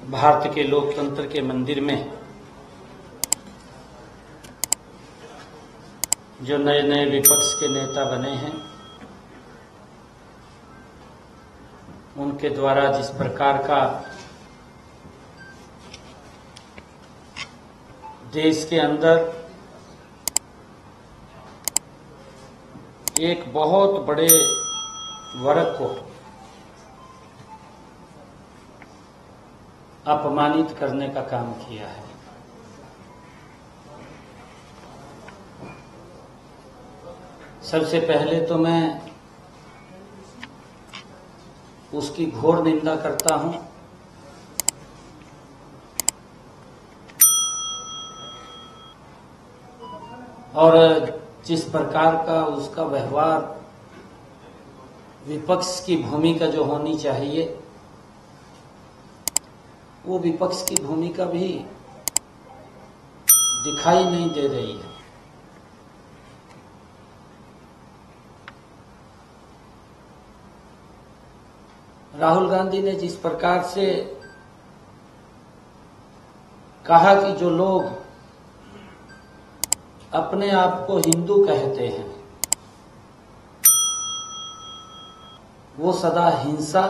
भारत के लोकतंत्र के मंदिर में जो नए नए विपक्ष के नेता बने हैं, उनके द्वारा जिस प्रकार का देश के अंदर एक बहुत बड़े वर्ग को अपमानित करने का काम किया है। सबसे पहले तो मैं उसकी घोर निंदा करता हूं और जिस प्रकार का उसका व्यवहार विपक्ष की भूमिका जो होनी चाहिए, वो विपक्ष की भूमिका भी दिखाई नहीं दे रही है। राहुल गांधी ने जिस प्रकार से कहा कि जो लोग अपने आप को हिंदू कहते हैं वो सदा हिंसा,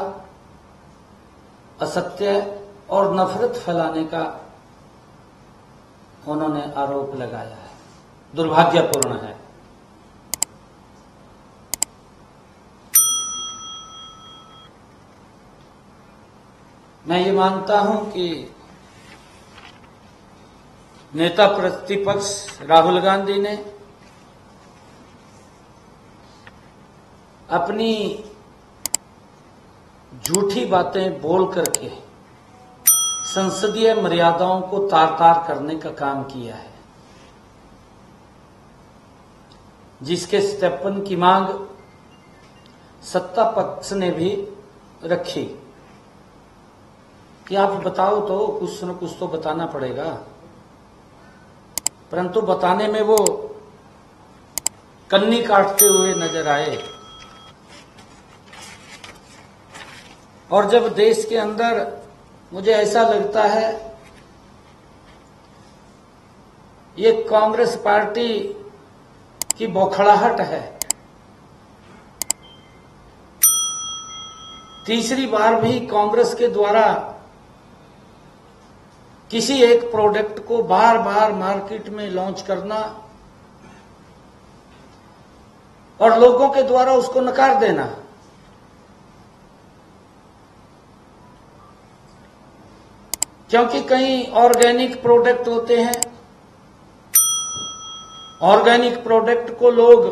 असत्य और नफरत फैलाने का उन्होंने आरोप लगाया है। दुर्भाग्यपूर्ण है। मैं ये मानता हूं कि नेता प्रतिपक्ष राहुल गांधी ने अपनी झूठी बातें बोल करके संसदीय मर्यादाओं को तार-तार करने का काम किया है, जिसके सत्यापन की मांग सत्ता पक्ष ने भी रखी कि आप बताओ तो, कुछ न कुछ तो बताना पड़ेगा। परंतु बताने में वो कन्नी काटते हुए नजर आए। और जब देश के अंदर मुझे ऐसा लगता है ये कांग्रेस पार्टी की बौखलाहट है, तीसरी बार भी कांग्रेस के द्वारा किसी एक प्रोडक्ट को बार बार मार्केट में लॉन्च करना और लोगों के द्वारा उसको नकार देना, क्योंकि कई ऑर्गेनिक प्रोडक्ट होते हैं। ऑर्गेनिक प्रोडक्ट को लोग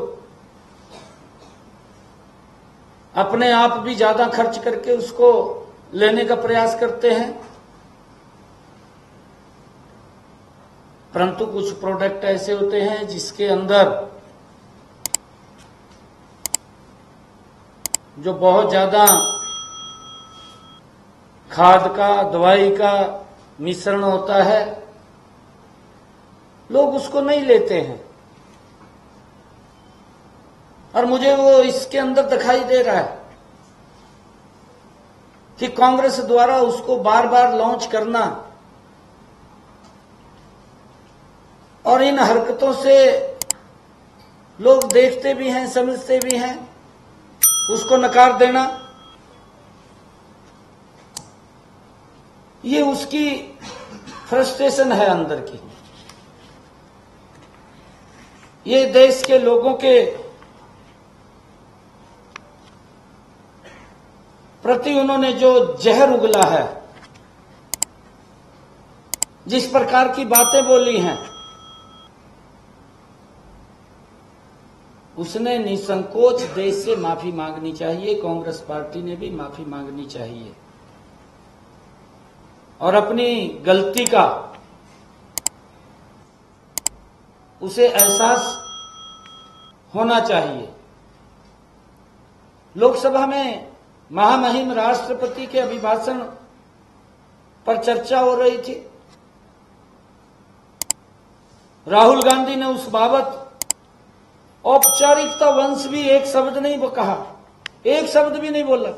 अपने आप भी ज्यादा खर्च करके उसको लेने का प्रयास करते हैं, परंतु कुछ प्रोडक्ट ऐसे होते हैं जिसके अंदर जो बहुत ज्यादा खाद का, दवाई का मिश्रण होता है, लोग उसको नहीं लेते हैं। और मुझे वो इसके अंदर दिखाई दे रहा है कि कांग्रेस द्वारा उसको बार बार लॉन्च करना और इन हरकतों से लोग देखते भी हैं, समझते भी हैं, उसको नकार देना, ये उसकी फ्रस्ट्रेशन है अंदर की। ये देश के लोगों के प्रति उन्होंने जो जहर उगला है, जिस प्रकार की बातें बोली हैं, उसने निसंकोच देश से माफी मांगनी चाहिए। कांग्रेस पार्टी ने भी माफी मांगनी चाहिए और अपनी गलती का उसे एहसास होना चाहिए। लोकसभा में महामहिम राष्ट्रपति के अभिभाषण पर चर्चा हो रही थी। राहुल गांधी ने उस बाबत औपचारिकता वंश भी एक शब्द नहीं कहा, एक शब्द भी नहीं बोला।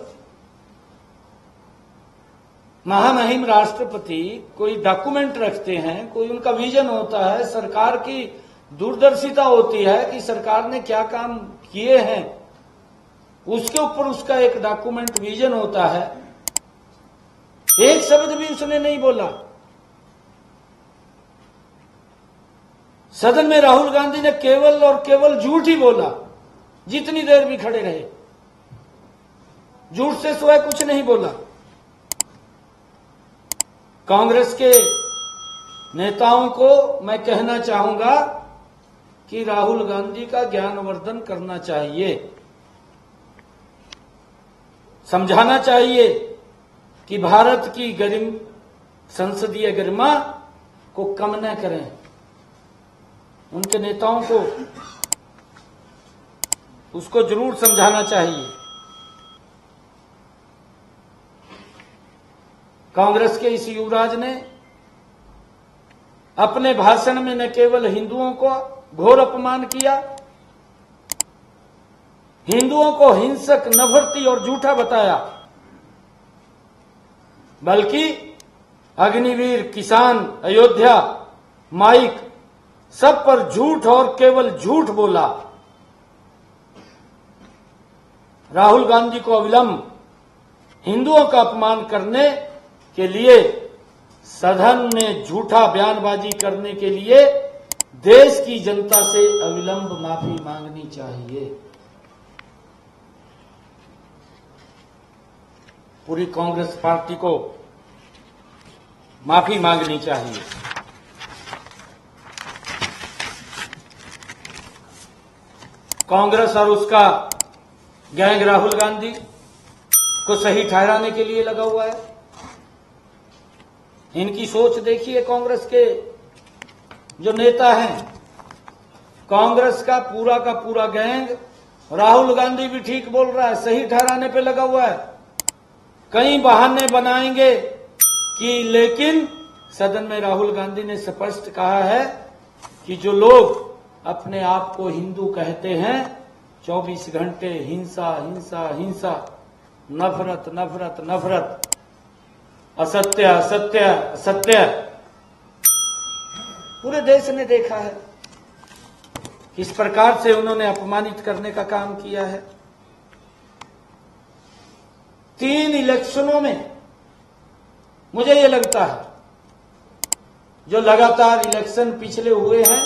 महामहिम राष्ट्रपति कोई डॉक्यूमेंट रखते हैं, कोई उनका विजन होता है, सरकार की दूरदर्शिता होती है कि सरकार ने क्या काम किए हैं, उसके ऊपर उसका एक डॉक्यूमेंट विजन होता है। एक शब्द भी उसने नहीं बोला। सदन में राहुल गांधी ने केवल और केवल झूठ ही बोला, जितनी देर भी खड़े रहे, झूठ से सिवाय कुछ नहीं बोला। कांग्रेस के नेताओं को मैं कहना चाहूंगा कि राहुल गांधी का ज्ञानवर्धन करना चाहिए, समझाना चाहिए कि भारत की संसदीय गरिमा को कम न करें। उनके नेताओं को उसको जरूर समझाना चाहिए। कांग्रेस के इस युवराज ने अपने भाषण में न केवल हिंदुओं को घोर अपमान किया, हिंदुओं को हिंसक, नफरती और झूठा बताया, बल्कि अग्निवीर, किसान, अयोध्या, माइक सब पर झूठ और केवल झूठ बोला। राहुल गांधी को अविलंब हिंदुओं का अपमान करने के लिए, सदन में झूठा बयानबाजी करने के लिए देश की जनता से अविलंब माफी मांगनी चाहिए। पूरी कांग्रेस पार्टी को माफी मांगनी चाहिए। कांग्रेस और उसका गैंग राहुल गांधी को सही ठहराने के लिए लगा हुआ है। इनकी सोच देखिए। कांग्रेस के जो नेता हैं, कांग्रेस का पूरा गैंग, राहुल गांधी भी ठीक बोल रहा है, सही ठहराने पे लगा हुआ है। कई बहाने बनाएंगे कि, लेकिन सदन में राहुल गांधी ने स्पष्ट कहा है कि जो लोग अपने आप को हिंदू कहते हैं, 24 घंटे हिंसा हिंसा हिंसा, नफरत नफरत नफरत, असत्य असत्य असत्य। पूरे देश ने देखा है किस प्रकार से उन्होंने अपमानित करने का काम किया है। 3 इलेक्शनों में मुझे ये लगता है, जो लगातार इलेक्शन पिछले हुए हैं,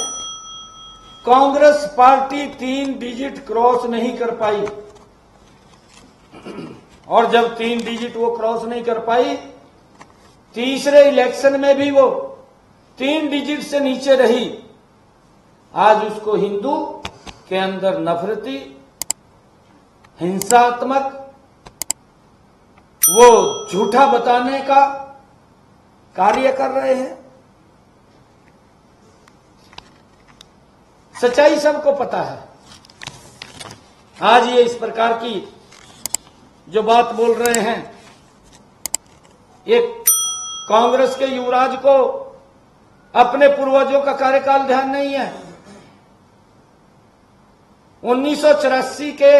कांग्रेस पार्टी 3 डिजिट क्रॉस नहीं कर पाई। और जब 3 डिजिट वो क्रॉस नहीं कर पाई, तीसरे इलेक्शन में भी वो 3 डिजिट से नीचे रही। आज उसको हिंदू के अंदर नफरती, हिंसात्मक, वो झूठा बताने का कार्य कर रहे हैं। सच्चाई सबको पता है। आज ये इस प्रकार की जो बात बोल रहे हैं, एक कांग्रेस के युवराज को अपने पूर्वजों का कार्यकाल ध्यान नहीं है। 1984 के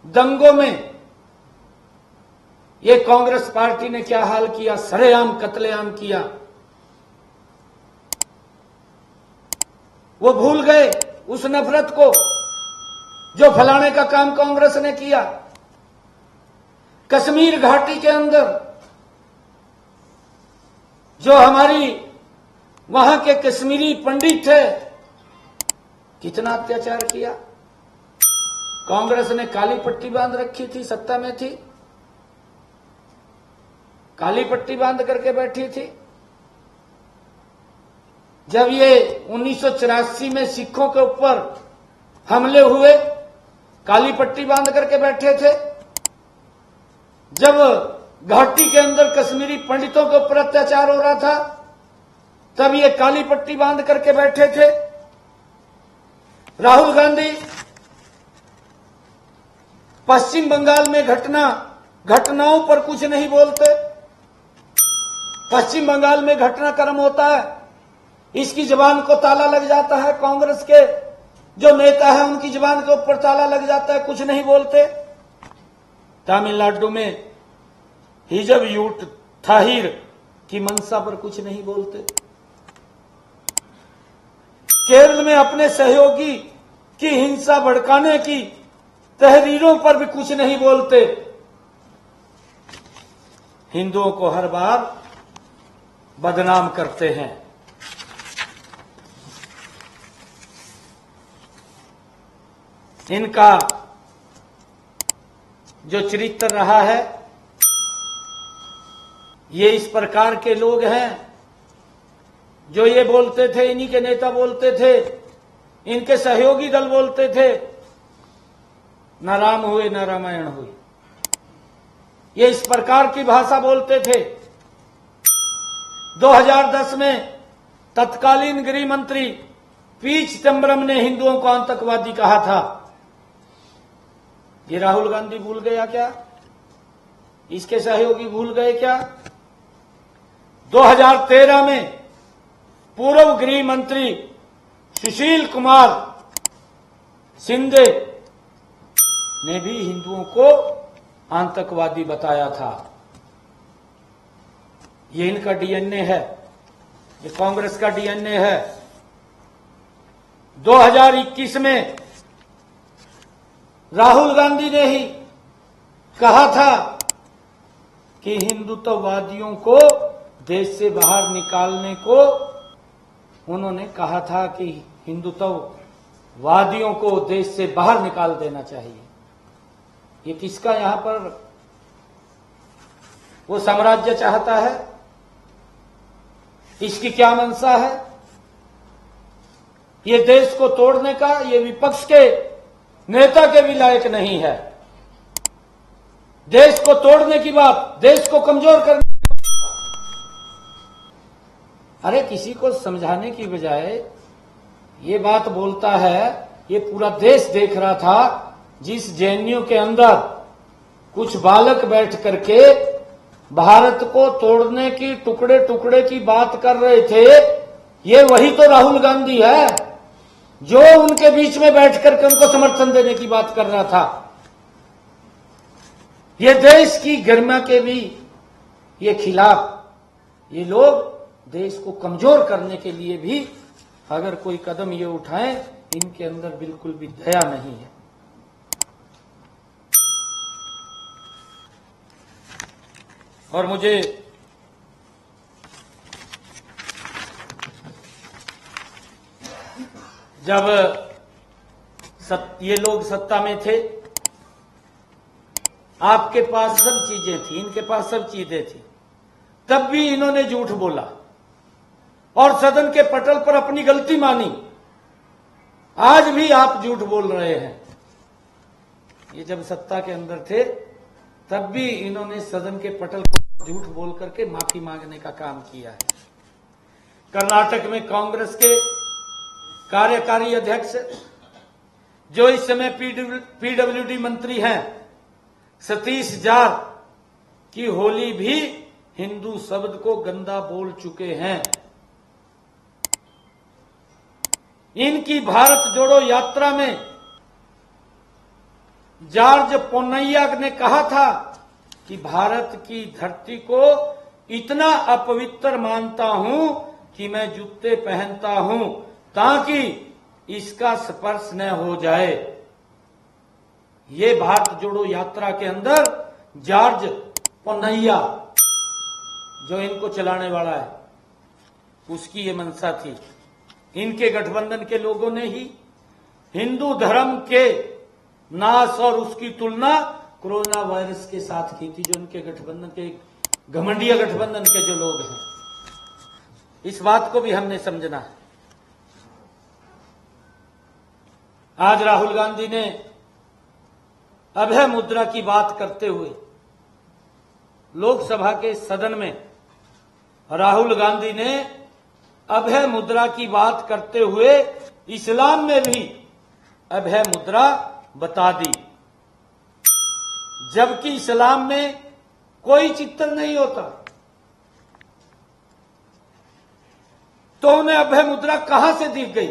दंगों में ये कांग्रेस पार्टी ने क्या हाल किया, सरेआम कत्लेआम किया। वो भूल गए उस नफरत को जो फैलाने का काम कांग्रेस ने किया। कश्मीर घाटी के अंदर जो हमारी वहां के कश्मीरी पंडित थे, कितना अत्याचार किया। कांग्रेस ने काली पट्टी बांध रखी थी, सत्ता में थी, काली पट्टी बांध करके बैठी थी। जब ये 1984 में सिखों के ऊपर हमले हुए, काली पट्टी बांध करके बैठे थे। जब घाटी के अंदर कश्मीरी पंडितों के ऊपर अत्याचार हो रहा था, तब ये काली पट्टी बांध करके बैठे थे। राहुल गांधी पश्चिम बंगाल में घटनाओं पर कुछ नहीं बोलते। पश्चिम बंगाल में घटनाक्रम होता है, इसकी जबान को ताला लग जाता है। कांग्रेस के जो नेता है उनकी जबान के ऊपर ताला लग जाता है, कुछ नहीं बोलते। तमिलनाडु में हिजब यूट थाहिर की मंशा पर कुछ नहीं बोलते। केरल में अपने सहयोगी की हिंसा भड़काने की तहरीरों पर भी कुछ नहीं बोलते। हिंदुओं को हर बार बदनाम करते हैं। इनका जो चरित्र रहा है, ये इस प्रकार के लोग हैं जो ये बोलते थे, इन्हीं के नेता बोलते थे, इनके सहयोगी दल बोलते थे, न राम हुए न रामायण हुई। ये इस प्रकार की भाषा बोलते थे। 2010 में तत्कालीन गृह मंत्री पी चिदंबरम ने हिंदुओं को आतंकवादी कहा था। ये राहुल गांधी भूल गया क्या? इसके सहयोगी भूल गए क्या? 2013 में पूर्व गृह मंत्री सुशील कुमार शिंदे ने भी हिंदुओं को आतंकवादी बताया था। ये इनका डीएनए है, ये कांग्रेस का डीएनए है। 2021 में राहुल गांधी ने ही कहा था कि हिंदुत्ववादियों को देश से बाहर निकालने को, उन्होंने कहा था कि हिंदुत्ववादियों को देश से बाहर निकाल देना चाहिए। ये किसका यहां पर वो साम्राज्य चाहता है? इसकी क्या मंशा है? ये देश को तोड़ने का ये विपक्ष के नेता के भी लायक नहीं है। देश को तोड़ने की बात, देश को कमजोर करने, अरे किसी को समझाने की बजाय ये बात बोलता है। ये पूरा देश देख रहा था जिस जेएनयू के अंदर कुछ बालक बैठ करके भारत को तोड़ने की टुकड़े टुकड़े की बात कर रहे थे। ये वही तो राहुल गांधी है जो उनके बीच में बैठ करके उनको समर्थन देने की बात कर रहा था। ये देश की गरिमा के भी ये खिलाफ, ये लोग देश को कमजोर करने के लिए भी अगर कोई कदम ये उठाएं, इनके अंदर बिल्कुल भी दया नहीं है। और मुझे जब ये लोग सत्ता में थे, आपके पास सब चीजें थी, इनके पास सब चीजें थी, तब भी इन्होंने झूठ बोला और सदन के पटल पर अपनी गलती मानी। आज भी आप झूठ बोल रहे हैं। ये जब सत्ता के अंदर थे तब भी इन्होंने सदन के पटल पर झूठ बोल करके माफी मांगने का काम किया है। कर्नाटक में कांग्रेस के कार्यकारी अध्यक्ष जो इस समय पीडब्ल्यूडी मंत्री हैं, सतीश जार की होली भी हिंदू शब्द को गंदा बोल चुके हैं। इनकी भारत जोड़ो यात्रा में जॉर्ज पोन्नैया ने कहा था कि भारत की धरती को इतना अपवित्र मानता हूं कि मैं जूते पहनता हूं ताकि इसका स्पर्श न हो जाए। ये भारत जोड़ो यात्रा के अंदर जॉर्ज पोन्नैया जो इनको चलाने वाला है, उसकी ये मंशा थी। इनके गठबंधन के लोगों ने ही हिंदू धर्म के नाश और उसकी तुलना कोरोना वायरस के साथ की थी, जो इनके गठबंधन के घमंडिया गठबंधन के जो लोग हैं। इस बात को भी हमने समझना है। आज राहुल गांधी ने अभय मुद्रा की बात करते हुए लोकसभा के सदन में, राहुल गांधी ने अभय मुद्रा की बात करते हुए इस्लाम में भी अभय मुद्रा बता दी, जबकि इस्लाम में कोई चित्र नहीं होता। तो उन्हें अभय मुद्रा कहां से दिख गई?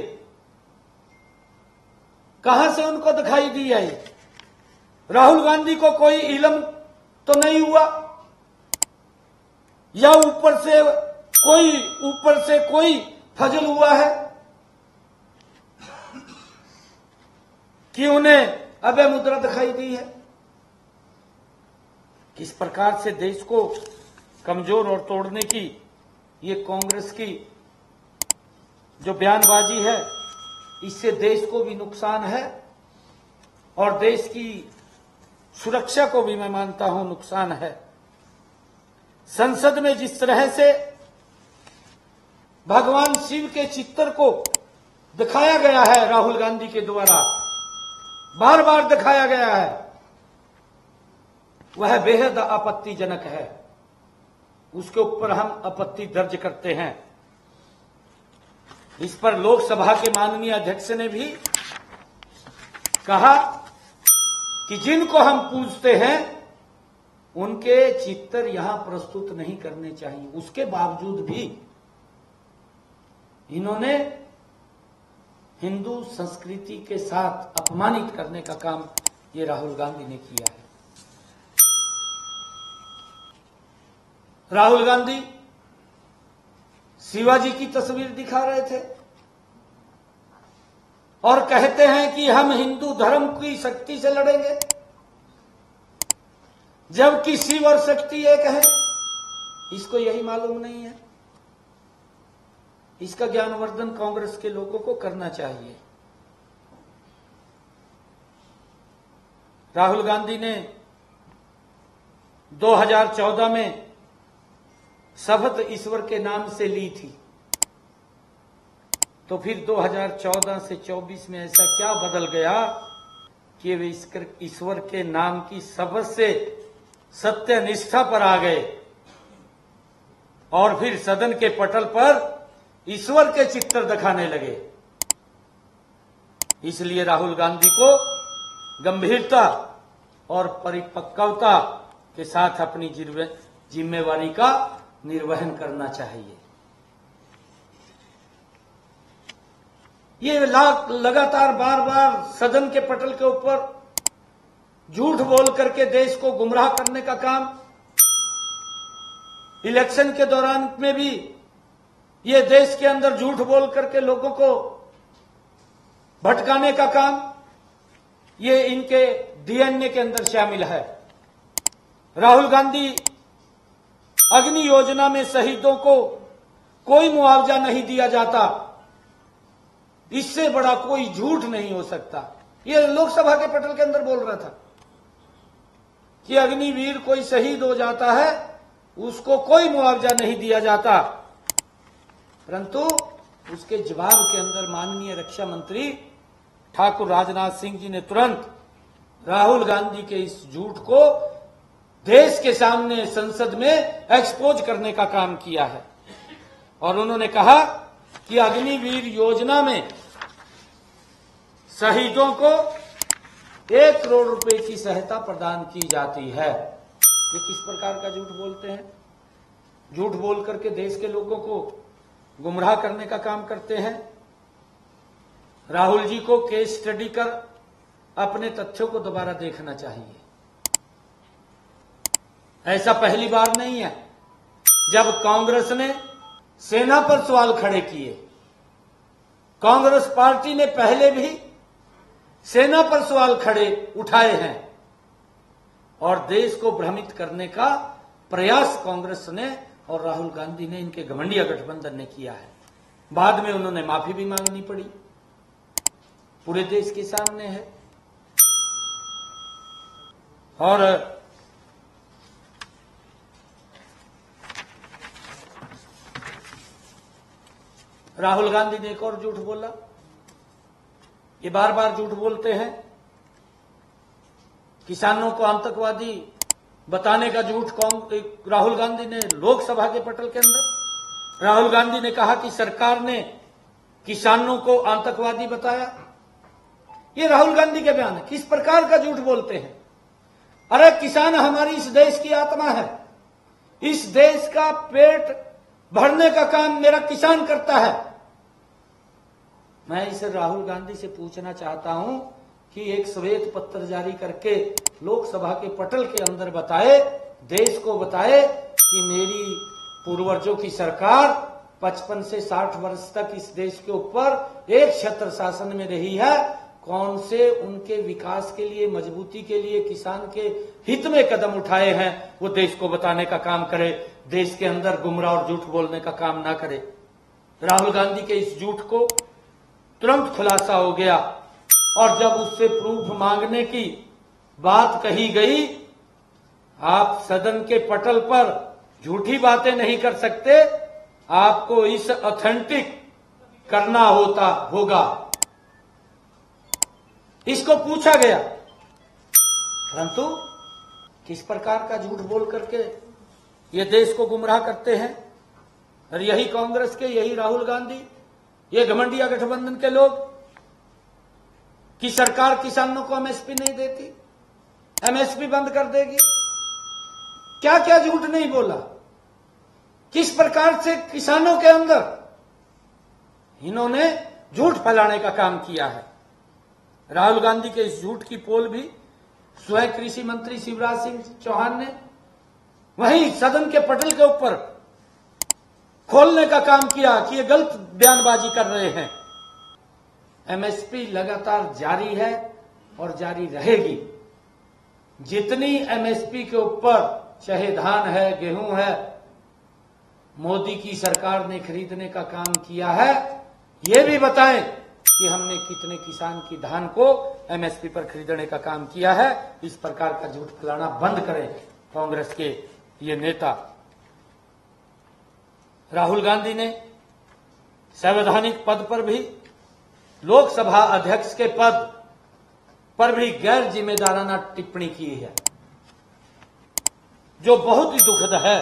कहां से उनको दिखाई दी है? राहुल गांधी को कोई इल्म तो नहीं हुआ या ऊपर से कोई फजल हुआ है कि उन्हें अभय मुद्रा दिखाई दी है? किस प्रकार से देश को कमजोर और तोड़ने की ये कांग्रेस की जो बयानबाजी है, इससे देश को भी नुकसान है और देश की सुरक्षा को भी मैं मानता हूं नुकसान है। संसद में जिस तरह से भगवान शिव के चित्र को दिखाया गया है, राहुल गांधी के द्वारा बार बार दिखाया गया है, वह बेहद आपत्तिजनक है। उसके ऊपर हम आपत्ति दर्ज करते हैं। इस पर लोकसभा के माननीय अध्यक्ष ने भी कहा कि जिनको हम पूजते हैं उनके चित्र यहां प्रस्तुत नहीं करने चाहिए। उसके बावजूद भी इन्होंने हिंदू संस्कृति के साथ अपमानित करने का काम ये राहुल गांधी ने किया है। राहुल गांधी शिवाजी की तस्वीर दिखा रहे थे और कहते हैं कि हम हिंदू धर्म की शक्ति से लड़ेंगे, जबकि शिव और शक्ति एक है। इसको यही मालूम नहीं है। इसका ज्ञानवर्धन कांग्रेस के लोगों को करना चाहिए। राहुल गांधी ने 2014 में शपथ ईश्वर के नाम से ली थी, तो फिर 2014 से 24 में ऐसा क्या बदल गया कि वे ईश्वर के नाम की शपथ से सत्य निष्ठा पर आ गए और फिर सदन के पटल पर ईश्वर के चित्र दिखाने लगे। इसलिए राहुल गांधी को गंभीरता और परिपक्वता के साथ अपनी जिम्मेवारी का निर्वहन करना चाहिए। ये लगातार बार बार सदन के पटल के ऊपर झूठ बोल करके देश को गुमराह करने का काम, इलेक्शन के दौरान में भी ये देश के अंदर झूठ बोल करके लोगों को भटकाने का काम, ये इनके डीएनए के अंदर शामिल है। राहुल गांधी अग्नि योजना में शहीदों को कोई मुआवजा नहीं दिया जाता, इससे बड़ा कोई झूठ नहीं हो सकता। ये लोकसभा के पटल के अंदर बोल रहा था कि अग्निवीर कोई शहीद हो जाता है, उसको कोई मुआवजा नहीं दिया जाता, परंतु उसके जवाब के अंदर माननीय रक्षा मंत्री ठाकुर राजनाथ सिंह जी ने तुरंत राहुल गांधी के इस झूठ को देश के सामने संसद में एक्सपोज करने का काम किया है और उन्होंने कहा कि अग्निवीर योजना में शहीदों को 1 करोड़ रुपए की सहायता प्रदान की जाती है। ये किस प्रकार का झूठ बोलते हैं? झूठ बोल करके देश के लोगों को गुमराह करने का काम करते हैं। राहुल जी को केस स्टडी कर अपने तथ्यों को दोबारा देखना चाहिए। ऐसा पहली बार नहीं है जब कांग्रेस ने सेना पर सवाल खड़े किए। कांग्रेस पार्टी ने पहले भी सेना पर सवाल खड़े उठाए हैं और देश को भ्रमित करने का प्रयास कांग्रेस ने और राहुल गांधी ने, इनके घमंडिया गठबंधन ने किया है। बाद में उन्होंने माफी भी मांगनी पड़ी, पूरे देश के सामने है। और राहुल गांधी ने एक और झूठ बोला। ये बार बार झूठ बोलते हैं, किसानों को आतंकवादी बताने का झूठ राहुल गांधी ने लोकसभा के पटल के अंदर। राहुल गांधी ने कहा कि सरकार ने किसानों को आतंकवादी बताया। ये राहुल गांधी के बयान है। किस प्रकार का झूठ बोलते हैं? अरे किसान हमारी इस देश की आत्मा है, इस देश का पेट भरने का काम मेरा किसान करता है। मैं इसे राहुल गांधी से पूछना चाहता हूं कि एक श्वेत पत्र जारी करके लोकसभा के पटल के अंदर बताए, देश को बताए कि मेरी पूर्वजों की सरकार 55 से 60 वर्ष तक इस देश के ऊपर एक छत्र शासन में रही है। कौन से उनके विकास के लिए, मजबूती के लिए, किसान के हित में कदम उठाए हैं, वो देश को बताने का काम करे। देश के अंदर गुमराह और झूठ बोलने का काम ना करे। राहुल गांधी के इस झूठ को तुरंत खुलासा हो गया और जब उससे प्रूफ मांगने की बात कही गई, आप सदन के पटल पर झूठी बातें नहीं कर सकते, आपको इस ऑथेंटिक करना होगा। इसको पूछा गया, परंतु किस प्रकार का झूठ बोल करके ये देश को गुमराह करते हैं। और यही कांग्रेस के, यही राहुल गांधी, ये घमंडिया गठबंधन के लोग कि सरकार किसानों को एमएसपी नहीं देती, एमएसपी बंद कर देगी। क्या क्या झूठ नहीं बोला, किस प्रकार से किसानों के अंदर इन्होंने झूठ फैलाने का काम किया है। राहुल गांधी के इस झूठ की पोल भी स्वयं कृषि मंत्री शिवराज सिंह चौहान ने वहीं सदन के पटल के ऊपर खोलने का काम किया कि ये गलत बयानबाजी कर रहे हैं। एमएसपी लगातार जारी है और जारी रहेगी। जितनी एमएसपी के ऊपर, चाहे धान है, गेहूं है, मोदी की सरकार ने खरीदने का काम किया है, ये भी बताएं कि हमने कितने किसान की धान को एमएसपी पर खरीदने का काम किया है। इस प्रकार का झूठ फैलाना बंद करें कांग्रेस के ये नेता। राहुल गांधी ने संवैधानिक पद पर भी, लोकसभा अध्यक्ष के पद पर भी गैर जिम्मेदाराना टिप्पणी की है, जो बहुत ही दुखद है।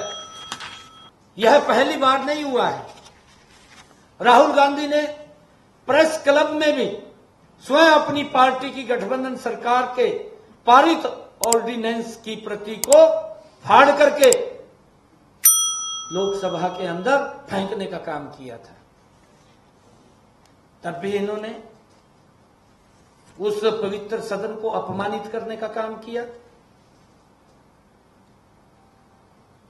यह पहली बार नहीं हुआ है। राहुल गांधी ने प्रेस क्लब में भी स्वयं अपनी पार्टी की गठबंधन सरकार के पारित ऑर्डिनेंस की प्रति को फाड़ करके लोकसभा के अंदर फेंकने का काम किया था। तब भी इन्होंने उस पवित्र सदन को अपमानित करने का काम किया।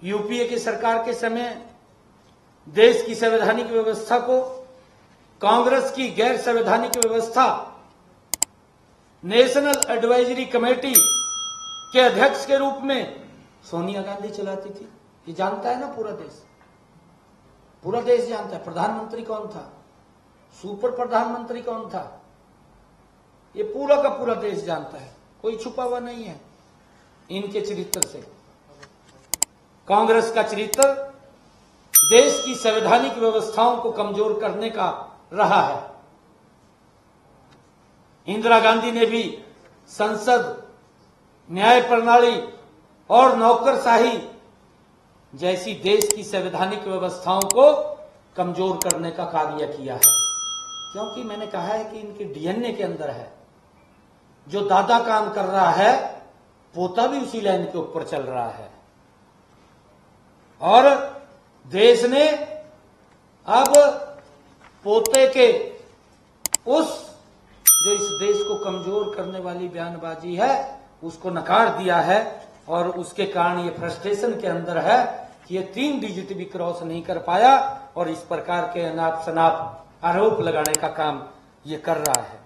यूपीए की सरकार के समय देश की संवैधानिक व्यवस्था को कांग्रेस की गैर संवैधानिक व्यवस्था नेशनल एडवाइजरी कमेटी के अध्यक्ष के रूप में सोनिया गांधी चलाती थी। ये जानता है ना पूरा देश, पूरा देश जानता है। प्रधानमंत्री कौन था, सुपर प्रधानमंत्री कौन था, ये पूरा का पूरा देश जानता है। कोई छुपा हुआ नहीं है इनके चरित्र से। कांग्रेस का चरित्र देश की संवैधानिक व्यवस्थाओं को कमजोर करने का रहा है। इंदिरा गांधी ने भी संसद, न्याय प्रणाली और नौकरशाही जैसी देश की संवैधानिक व्यवस्थाओं को कमजोर करने का कार्य किया है। क्योंकि मैंने कहा है कि इनके डीएनए के अंदर है। जो दादा काम कर रहा है, पोता भी उसी लाइन के ऊपर चल रहा है। और देश ने अब पोते के उस जो इस देश को कमजोर करने वाली बयानबाजी है, उसको नकार दिया है। और उसके कारण ये फ्रस्ट्रेशन के अंदर है कि ये 3 डिजिट भी क्रॉस नहीं कर पाया और इस प्रकार के अनाप शनाप आरोप लगाने का काम ये कर रहा है।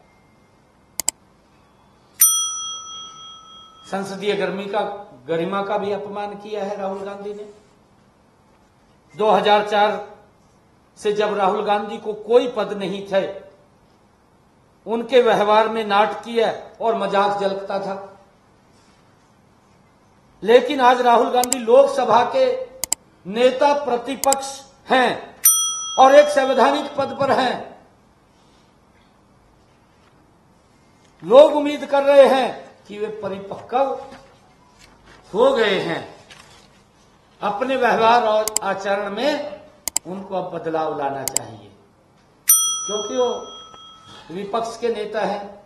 संसदीय गरिमा का भी अपमान किया है राहुल गांधी ने। 2004 से जब राहुल गांधी को कोई पद नहीं थे, उनके व्यवहार में नाटकीय और मजाक झलकता था। लेकिन आज राहुल गांधी लोकसभा के नेता प्रतिपक्ष हैं और एक संवैधानिक पद पर हैं। लोग उम्मीद कर रहे हैं कि वे परिपक्व हो गए हैं। अपने व्यवहार और आचरण में उनको अब बदलाव लाना चाहिए, क्योंकि वो विपक्ष के नेता हैं,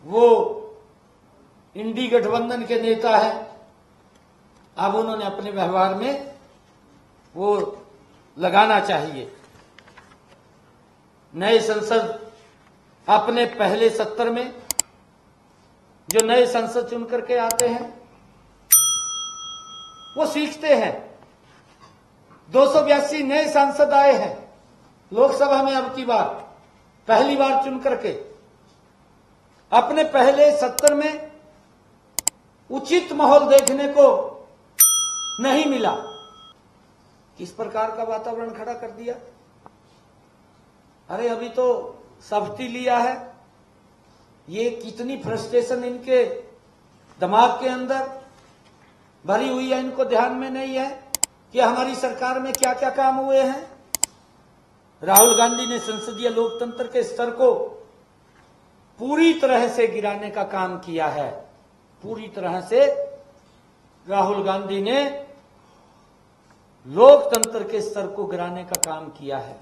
वो इंडी गठबंधन के नेता हैं। अब उन्होंने अपने व्यवहार में वो लगाना चाहिए। नए संसद अपने पहले सत्र में जो नए संसद चुन करके आते हैं, वो सीखते हैं 282 नए सांसद आए हैं लोकसभा में अब की बार, पहली बार चुन करके। अपने पहले 70 में उचित माहौल देखने को नहीं मिला। किस प्रकार का वातावरण खड़ा कर दिया। अरे अभी तो सब्सिडी लिया है, ये कितनी फ्रस्ट्रेशन इनके दिमाग के अंदर भरी हुई है, इनको ध्यान में नहीं है कि हमारी सरकार में क्या क्या काम हुए हैं। राहुल गांधी ने संसदीय लोकतंत्र के स्तर को पूरी तरह से गिराने का काम किया है। पूरी तरह से राहुल गांधी ने लोकतंत्र के स्तर को गिराने का काम किया है।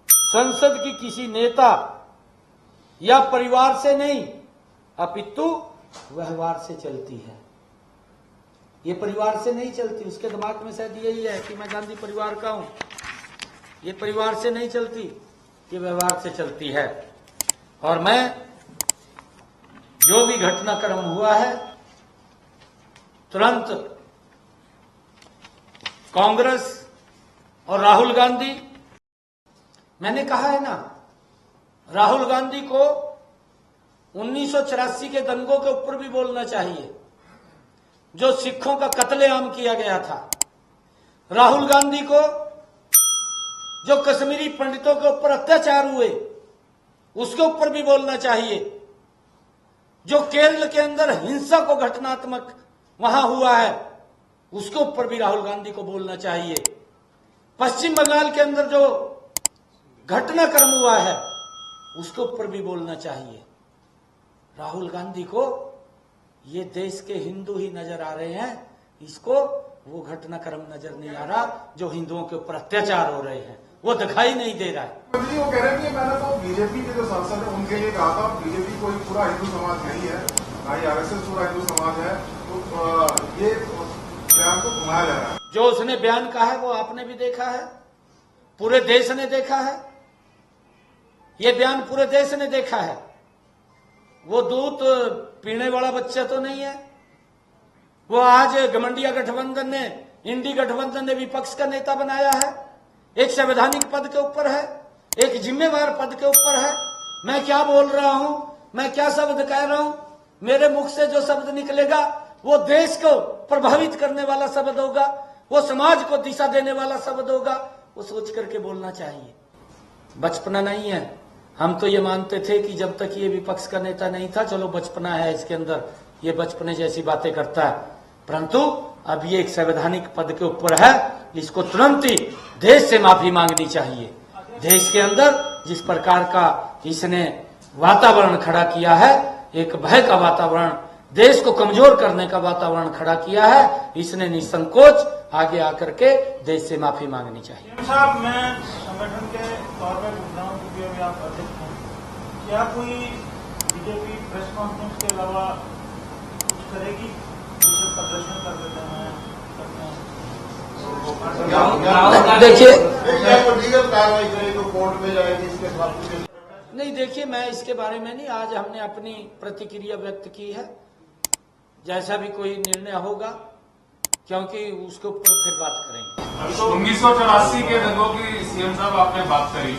संसद की किसी नेता या परिवार से नहीं, अपितु व्यवहार से चलती है। ये परिवार से नहीं चलती। उसके दिमाग में शायद यही है कि मैं गांधी परिवार का हूं। ये परिवार से नहीं चलती, ये व्यवहार से चलती है। और मैं जो भी घटनाक्रम हुआ है, तुरंत कांग्रेस और राहुल गांधी, मैंने कहा है ना, राहुल गांधी को 1984 के दंगों के ऊपर भी बोलना चाहिए, जो सिखों का कत्लेआम किया गया था। राहुल गांधी को जो कश्मीरी पंडितों के ऊपर अत्याचार हुए, उसके ऊपर भी बोलना चाहिए। जो केरल के अंदर हिंसा को घटनात्मक वहां हुआ है, उसके ऊपर भी राहुल गांधी को बोलना चाहिए। पश्चिम बंगाल के अंदर जो घटनाक्रम हुआ है, उसके ऊपर भी बोलना चाहिए। राहुल गांधी को ये देश के हिंदू ही नजर आ रहे हैं, इसको वो घटनाक्रम नजर नहीं आ रहा जो हिंदुओं के ऊपर अत्याचार हो रहे हैं, वो दिखाई नहीं दे रहा है। वो कह रहे हैं कि मैंने तो बीजेपी के जो सांसद है उनके लिए कहा था, बीजेपी कोई पूरा हिंदू समाज नहीं है, ना ही आरएसएस पूरा हिंदू समाज है, तो ये बयान को घुमाया जा रहा है। जो उसने बयान कहा है वो आपने भी देखा है, पूरे देश ने देखा है। ये बयान पूरे देश ने देखा है। वो दूध पीने वाला बच्चा तो नहीं है। वो आज गठबंधन गठबंधन ने, इंडी गठबंधन ने विपक्ष का नेता बनाया है, एक संवैधानिक पद के ऊपर है, एक जिम्मेवार पद के ऊपर है। मैं क्या बोल रहा हूं, मैं क्या शब्द कह रहा हूं, मेरे मुख से जो शब्द निकलेगा वो देश को प्रभावित करने वाला शब्द होगा, वो समाज को दिशा देने वाला शब्द होगा, वो सोच करके बोलना चाहिए। बचपना नहीं है। हम तो ये मानते थे कि जब तक ये विपक्ष का नेता नहीं था, चलो बचपना है इसके अंदर, ये बचपने जैसी बातें करता है, परंतु अब ये एक संवैधानिक पद के ऊपर है, इसको तुरंत ही देश से माफी मांगनी चाहिए। देश के अंदर जिस प्रकार का इसने वातावरण खड़ा किया है, एक भय का वातावरण, देश को कमजोर करने का वातावरण खड़ा किया है, इसने निसंकोच आगे आकर के देश से माफी मांगनी चाहिए। साहब, मैं संगठन के तौर पर पूछ रहा हूँ, क्योंकि अभी आप अध्यक्ष हैं, क्या कोई बीजेपी प्रेस कॉन्फ्रेंस के अलावा कुछ करेगी, उसे प्रदर्शन कर देते हैं, देखिए, लीगल कार्रवाई करेगी तो कोर्ट में जाएगी इसके खिलाफ? नहीं, देखिए, मैं इसके बारे में नहीं, आज हमने अपनी प्रतिक्रिया व्यक्त की है। जैसा भी कोई निर्णय होगा, क्योंकि उसके ऊपर फिर बात करेंगे। 1984 के दंगों की सीएम साहब आपने बात करी।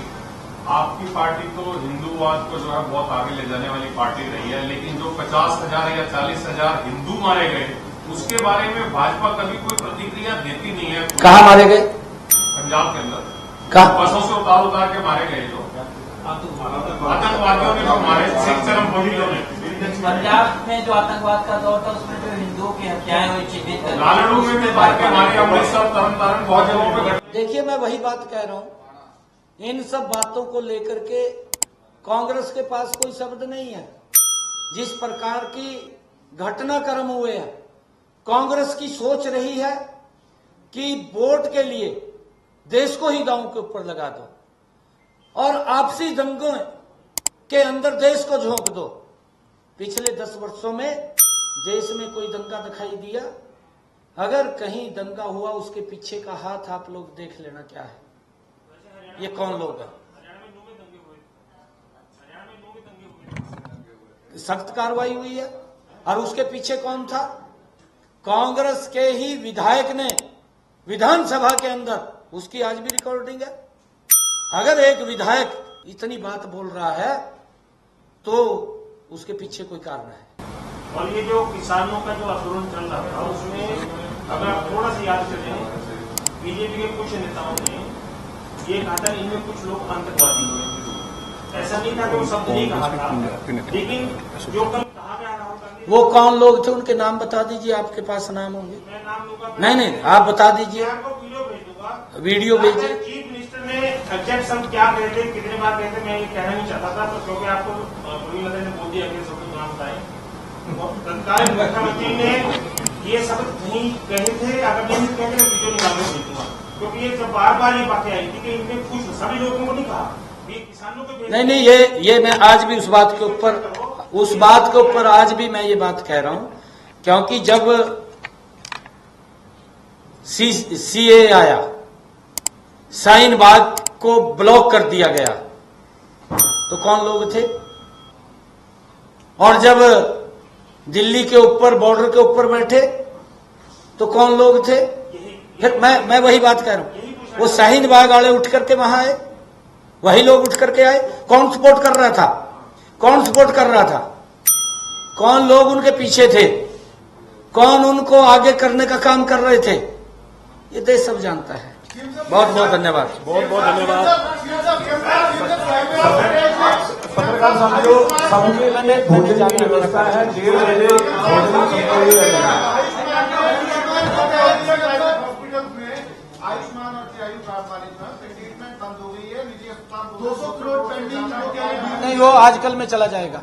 आपकी पार्टी तो हिंदूवाद को जो है बहुत आगे ले जाने वाली पार्टी रही है, लेकिन जो 50,000 या 40,000 हिंदू मारे गए, उसके बारे में भाजपा कभी कोई प्रतिक्रिया देती नहीं है। कहाँ मारे गए? पंजाब के अंदर कहाँ? बसों से उतार के मारे गए जो आतंकवादियों ने, जो मारे सिख चरमपंथियों ने। पंजाब में जो आतंकवाद का दौर था, उसमें जो हिंदुओं की हत्याएं हुई, चिन्हित लालड़ू में भी मार के मारी, अमृतसर, तरनतारन, बहुत जगहों पे। देखिए, मैं वही बात कह रहा हूं, इन सब बातों को लेकर के कांग्रेस के पास कोई शब्द नहीं है। जिस प्रकार की घटनाक्रम हुए हैं, कांग्रेस की सोच रही है कि वोट के लिए देश को ही दांव के ऊपर लगा दो और आपसी दंगों के अंदर देश को झोंक दो। पिछले 10 वर्षों में देश में कोई दंगा दिखाई दिया? अगर कहीं दंगा हुआ, उसके पीछे का हाथ आप लोग देख लेना क्या है, ये कौन लोग हैं। सख्त कार्रवाई हुई है, और उसके पीछे कौन था? कांग्रेस के ही विधायक ने विधानसभा के अंदर, उसकी आज भी रिकॉर्डिंग है। अगर एक विधायक इतनी बात बोल रहा है तो उसके पीछे कोई कारण है। और ये जो किसानों का जो आंदोलन चल रहा था उसमें अगर आप थोड़ा सा याद करें, बीजेपी के कुछ नेताओं ने ये कहा था इनमें कुछ लोग आतंकवादी हुए। ऐसा नहीं था कि वो शब्द नहीं कहा था, लेकिन जो कल कहा गया राहुल गांधी, वो कौन लोग थे उनके नाम बता दीजिए, आपके पास नाम होंगे। मैं नाम लूंगा, नहीं, आप बता दीजिए, मैं आपको वीडियो भेज दूंगा। वीडियो भेजिए। चीफ मिनिस्टर ने एग्जैक्ट शब्द क्या कहे थे, कितने बार कहे थे, मैं ये कहना नहीं चाहता था, तो क्योंकि आपको प्रवीण ने बोल दिया कि सबको नाम बताए। तत्कालीन मुख्यमंत्री ने ये शब्द नहीं कहे थे, अगर नहीं कहे थे वीडियो निकाल के भेज दूंगा, क्योंकि ये जब बार ये बातें आई थी कि इनमें कुछ सभी लोगों को नहीं कहा, ये किसानों को नहीं, ये मैं आज भी उस बात के ऊपर आज भी मैं ये बात कह रहा हूं, क्योंकि जब सीए आया, शाहीन बाग को ब्लॉक कर दिया गया, तो कौन लोग थे? और जब दिल्ली के ऊपर बॉर्डर के ऊपर बैठे तो कौन लोग थे? फिर मैं वही बात कह रहा हूं, वो शाहीन बाग वाले उठ करके वहां आए, वही लोग उठ करके आए। कौन सपोर्ट कर रहा था? कौन सपोर्ट कर रहा था? कौन लोग उनके पीछे थे? कौन उनको आगे करने का काम कर रहे थे? ये देश सब जानता है। बहुत बहुत धन्यवाद। बहुत धन्यवाद। पत्रकार साथियों, सम्मेलन में होने जाने की व्यवस्था है। 1:30 बजे हॉस्पिटल में आयुष्मान और आयु कार्ड वाले ट्रीटमेंट बंद हो गई है। निजी अस्पताल 200 करोड़ पेंडिंग, नहीं, वो आजकल में चला जाएगा।